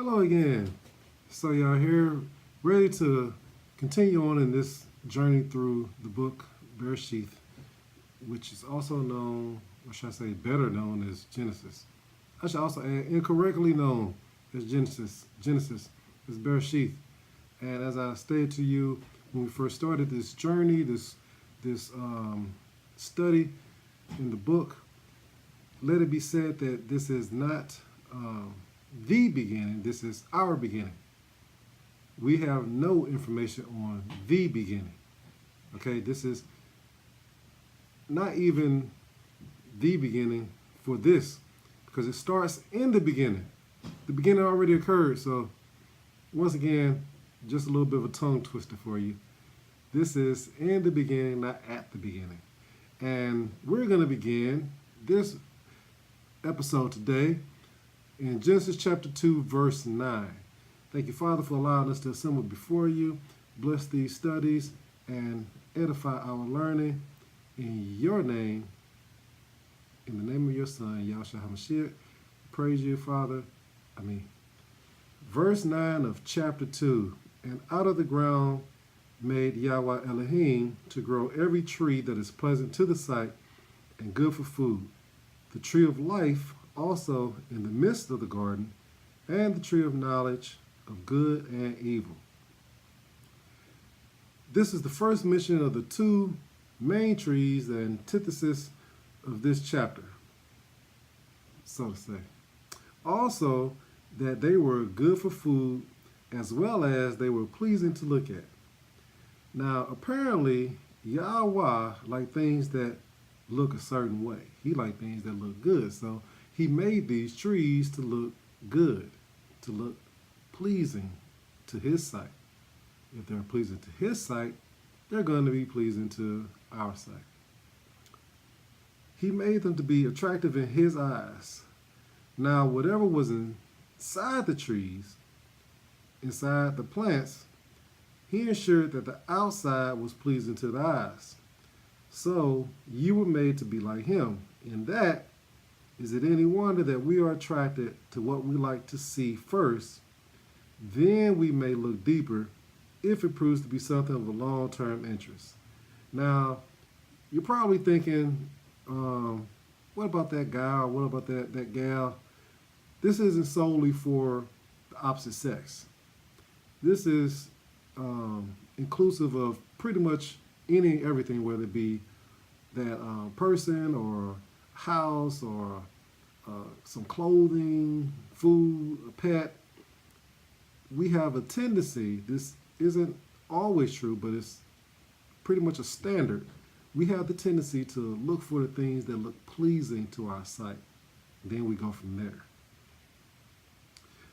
Hello again. So y'all here, ready to continue on in this journey through the book Bere'Shiyth, which is also known, or should I say better known as Genesis. I should also add incorrectly known as Genesis. Genesis is Bere'Shiyth. And as I stated to you when we first started this journey, this study in the book, let it be said that this is not the beginning, this is our beginning. We have no information on the beginning. Okay, this is not even the beginning for this because it starts in the beginning. The beginning already occurred. So, once again, just a little bit of a tongue twister for you. This is in the beginning, not at the beginning. And we're going to begin this episode today in Genesis chapter 2, verse 9. Thank you, Father, for allowing us to assemble before you. Bless these studies and edify our learning in your name, in the name of your Son, Yahshua HaMashiach. Praise you, Father. Verse 9 of chapter 2. And out of the ground made Yahweh Elohim to grow every tree that is pleasant to the sight and good for food. The tree of life also in the midst of the garden, and the tree of knowledge of good and evil. This is the first mention of the two main trees, the antithesis of this chapter, so to say. Also, that they were good for food as well as they were pleasing to look at. Now, apparently, Yahweh liked things that look a certain way. He liked things that look good. So he made these trees to look good, to look pleasing to his sight. If they're pleasing to his sight, they're going to be pleasing to our sight. He made them to be attractive in his eyes. Now, whatever was inside the trees, inside the plants, he ensured that the outside was pleasing to the eyes. So you were made to be like him. In that, is it any wonder that we are attracted to what we like to see first? Then we may look deeper if it proves to be something of a long-term interest. Now, you're probably thinking, what about that guy or what about that gal? This isn't solely for the opposite sex. This is inclusive of pretty much any and everything, whether it be that person or house or some clothing, food, a pet. We have a tendency, this isn't always true, but it's pretty much a standard. We have the tendency to look for the things that look pleasing to our sight. Then we go from there.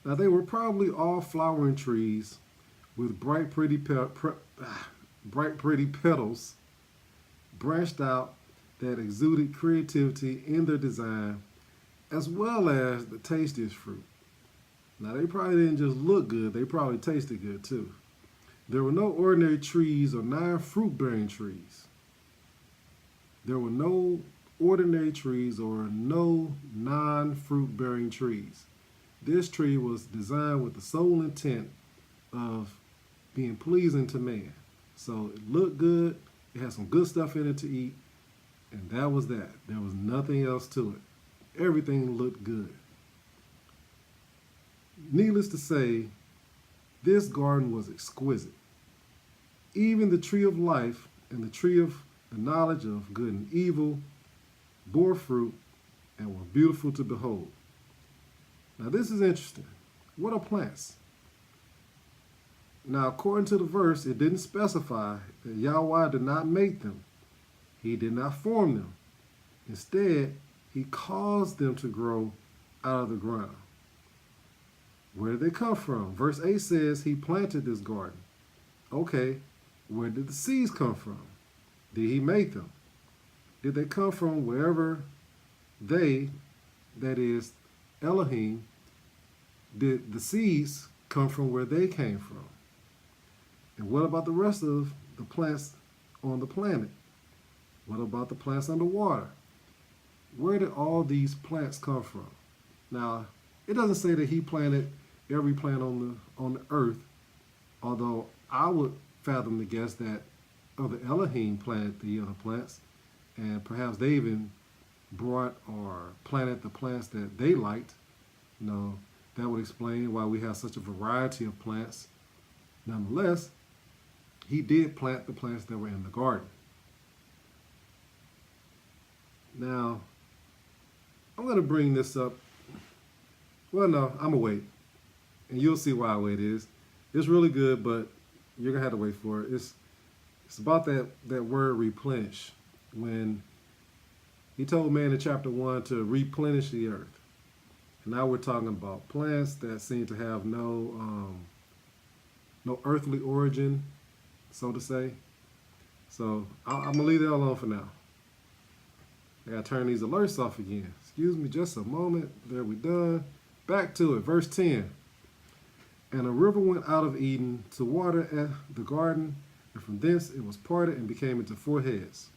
Now, they were probably all flowering trees with bright, pretty petals branched out that exuded creativity in their design, as well as the tastiest fruit. Now, they probably didn't just look good, they probably tasted good too. There were no ordinary trees or non-fruit-bearing trees. There were no ordinary trees or no non-fruit-bearing trees. This tree was designed with the sole intent of being pleasing to man. So it looked good, it had some good stuff in it to eat, and that was that. There was nothing else to it. Everything looked good. Needless to say, this garden was exquisite. Even the tree of life and the tree of the knowledge of good and evil bore fruit and were beautiful to behold. Now, this is interesting. What are plants? Now, according to the verse, it didn't specify that Yahweh did not make them. He did not form them. Instead, he caused them to grow out of the ground. Where did they come from? Verse 8 says he planted this garden. Okay, where did the seeds come from? Did he make them? Did they come from wherever they, that is, Elohim, did the seeds come from where they came from? And what about the rest of the plants on the planet? What about the plants underwater? Where did all these plants come from? Now, it doesn't say that he planted every plant on the earth, although I would fathom the guess that other Elohim planted the other plants, and perhaps they even brought or planted the plants that they liked. You know, that would explain why we have such a variety of plants. Nonetheless, he did plant the plants that were in the garden. Now, I'm going to bring this up. Well, no, I'm going to wait. And you'll see why I wait is. It's really good, but you're going to have to wait for it. It's about that word replenish. When he told man in chapter 1 to replenish the earth. And now we're talking about plants that seem to have no earthly origin, so to say. So I'm going to leave that alone for now. I got to turn these alerts off again. Excuse me just a moment. There we done. Back to it. Verse 10. And a river went out of Eden to water at the garden, and from thence it was parted and became into 4 heads.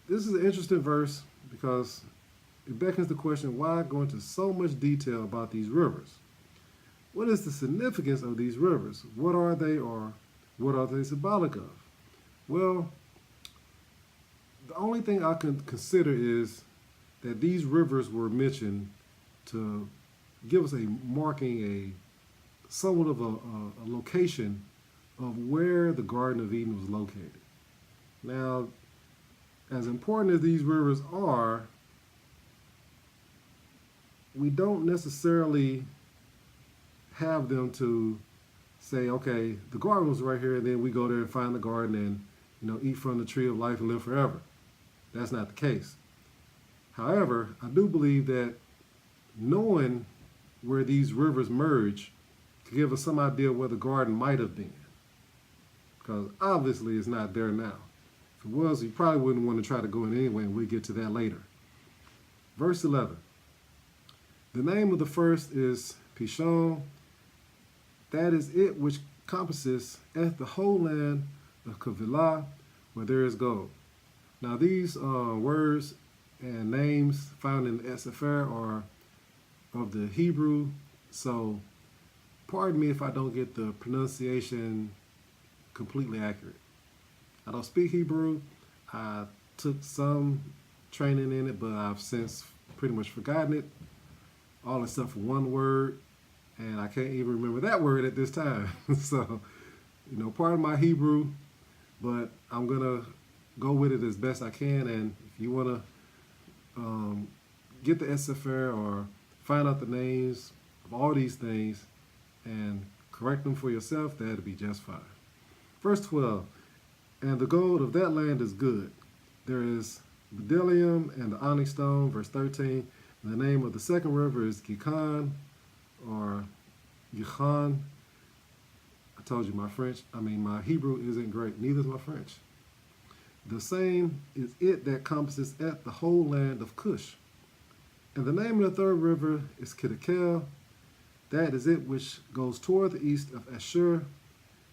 This is an interesting verse because it beckons the question, why go into so much detail about these rivers? What is the significance of these rivers? What are they, or what are they symbolic of? Well, the only thing I can consider is that these rivers were mentioned to give us a marking, somewhat of a location of where the Garden of Eden was located. Now, as important as these rivers are, we don't necessarily have them to say, okay, the garden was right here, and then we go there and find the garden and eat from the tree of life and live forever. That's not the case. However, I do believe that knowing where these rivers merge could give us some idea where the garden might have been. Because obviously it's not there now. If it was, you probably wouldn't want to try to go in anyway, and we'll get to that later. Verse 11. The name of the first is Pishon. That is it which compasses at the whole land of Kavilah, where there is gold. Now these words and names found in the Sefer are of the Hebrew, so pardon me if I don't get the pronunciation completely accurate. I don't speak Hebrew. I took some training in it, but I've since pretty much forgotten it, all except for one word, and I can't even remember that word at this time. So, pardon my Hebrew, but I'm going to go with it as best I can, and if you want to get the Sefer or find out the names of all these things and correct them for yourself, that'd be just fine. Verse 12, and the gold of that land is good. There is bdellium and the onyx stone. Verse 13, the name of the second river is Gihon or Gihon. I told you my Hebrew isn't great. Neither is my French. The same is it that compasses at the whole land of Cush. And the name of the third river is Kiddekel. That is it which goes toward the east of Ashur.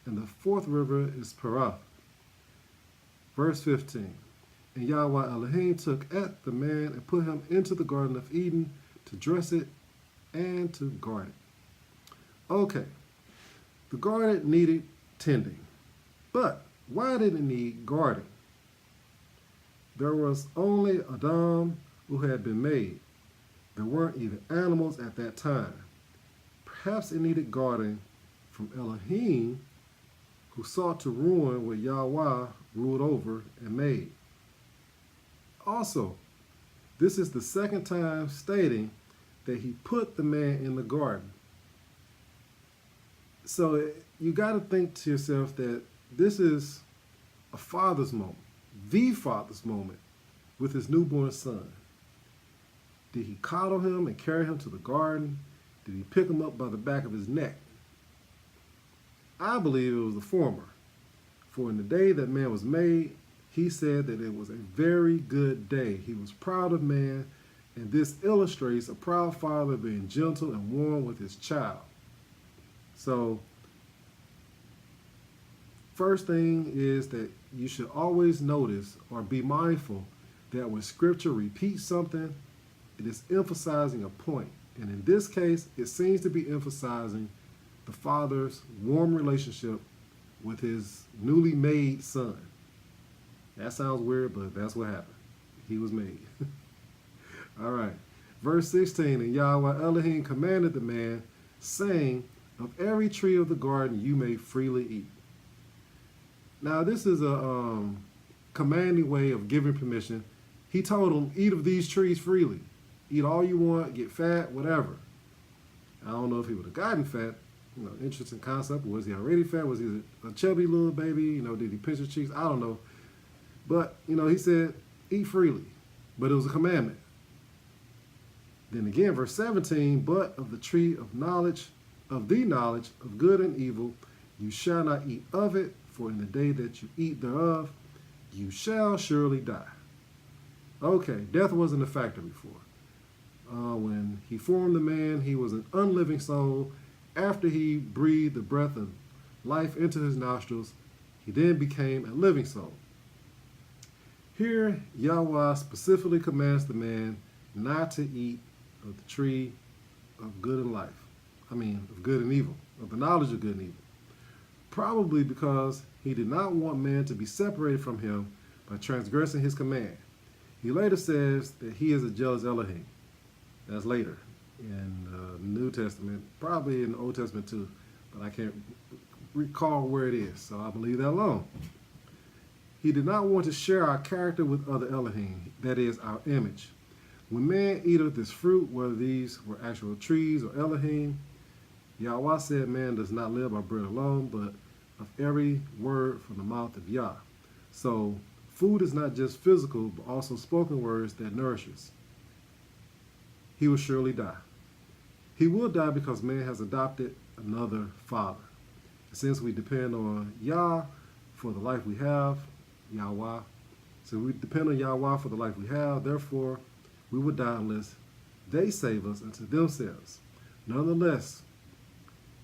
And the fourth river is Parath. Verse 15. And Yahweh Elohim took at the man and put him into the Garden of Eden to dress it and to guard it. Okay, the garden needed tending. But why did it need guarding? There was only Adam who had been made. There weren't even animals at that time. Perhaps it needed guarding from Elohim, who sought to ruin what Yahweh ruled over and made. Also, this is the second time stating that he put the man in the garden. So you got to think to yourself that this is a father's moment, the father's moment with his newborn son. Did he coddle him and carry him to the garden? Did he pick him up by the back of his neck? I believe it was the former. For in the day that man was made, he said that it was a very good day. He was proud of man, and this illustrates a proud father being gentle and warm with his child. So, first thing is that you should always notice or be mindful that when scripture repeats something, it is emphasizing a point. And in this case, it seems to be emphasizing the father's warm relationship with his newly made son. That sounds weird, but that's what happened. He was made. All right. Verse 16, and Yahweh Elohim commanded the man, saying, of every tree of the garden you may freely eat. Now, this is a commanding way of giving permission. He told him, eat of these trees freely. Eat all you want, get fat, whatever. I don't know if he would have gotten fat. Interesting concept. Was he already fat? Was he a chubby little baby? Did he pinch his cheeks? I don't know. But, he said, eat freely. But it was a commandment. Then again, verse 17, but of the tree of knowledge, of the knowledge of good and evil, you shall not eat of it, for in the day that you eat thereof, you shall surely die. Okay, death wasn't a factor before. When he formed the man, he was an unliving soul. After he breathed the breath of life into his nostrils, he then became a living soul. Here, Yahweh specifically commands the man not to eat of the tree of good and life. Of good and evil, of the knowledge of good and evil. Probably because he did not want man to be separated from him by transgressing his command. He later says that he is a jealous Elohim. That's later in the New Testament, probably in the Old Testament too, but I can't recall where it is, so I'll leave that alone. He did not want to share our character with other Elohim, that is, our image. When man eateth this fruit, whether these were actual trees or Elohim, Yahweh said man does not live by bread alone, but of every word from the mouth of Yah. So food is not just physical, but also spoken words that nourishes. He will surely die. He will die because man has adopted another father. Since we depend on Yah for the life we have, Yahweh, so we depend on Yahweh for the life we have, therefore we will die unless they save us unto themselves. Nonetheless,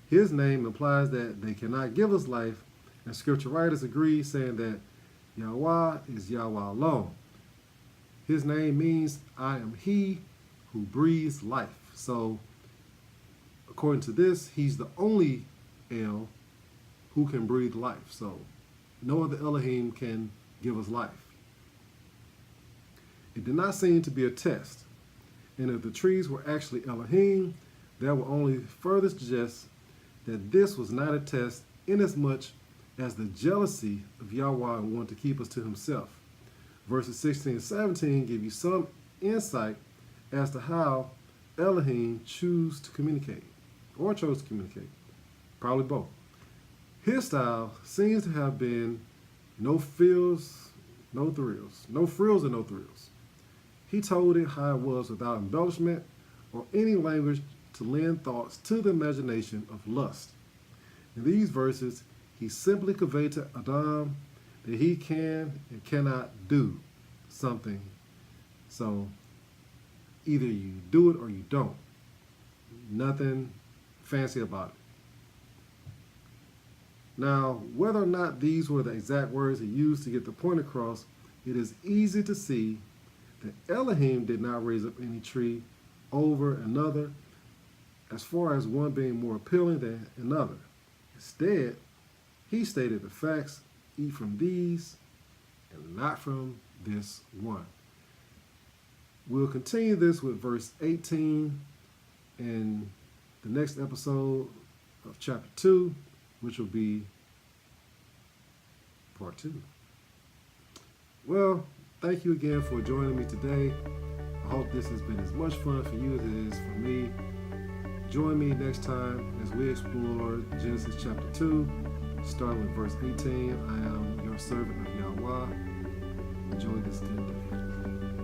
his name implies that they cannot give us life, and scripture writers agree, saying that Yahweh is Yahweh alone. His name means I am he who breathes life. So, according to this, he's the only El who can breathe life. So, no other Elohim can give us life. It did not seem to be a test. And if the trees were actually Elohim, that will only further suggest that this was not a test, inasmuch as the jealousy of Yahweh wanted to keep us to himself. Verses 16 and 17 give you some insight as to how Elohim chose to communicate. Probably both. His style seems to have been no frills, no thrills. No frills and no thrills. He told it how it was without embellishment or any language to lend thoughts to the imagination of lust. In these verses, he simply conveyed to Adam that he can and cannot do something. So either you do it or you don't. Nothing fancy about it. Now, whether or not these were the exact words he used to get the point across, it is easy to see that Elohim did not raise up any tree over another as far as one being more appealing than another. Instead, he stated the facts, eat from these and not from this one. We'll continue this with verse 18 in the next episode of chapter 2, which will be part 2. Well, thank you again for joining me today. I hope this has been as much fun for you as it is for me. Join me next time as we explore Genesis chapter 2, starting with verse 18. I am your servant of Yahweh. Enjoy this good day.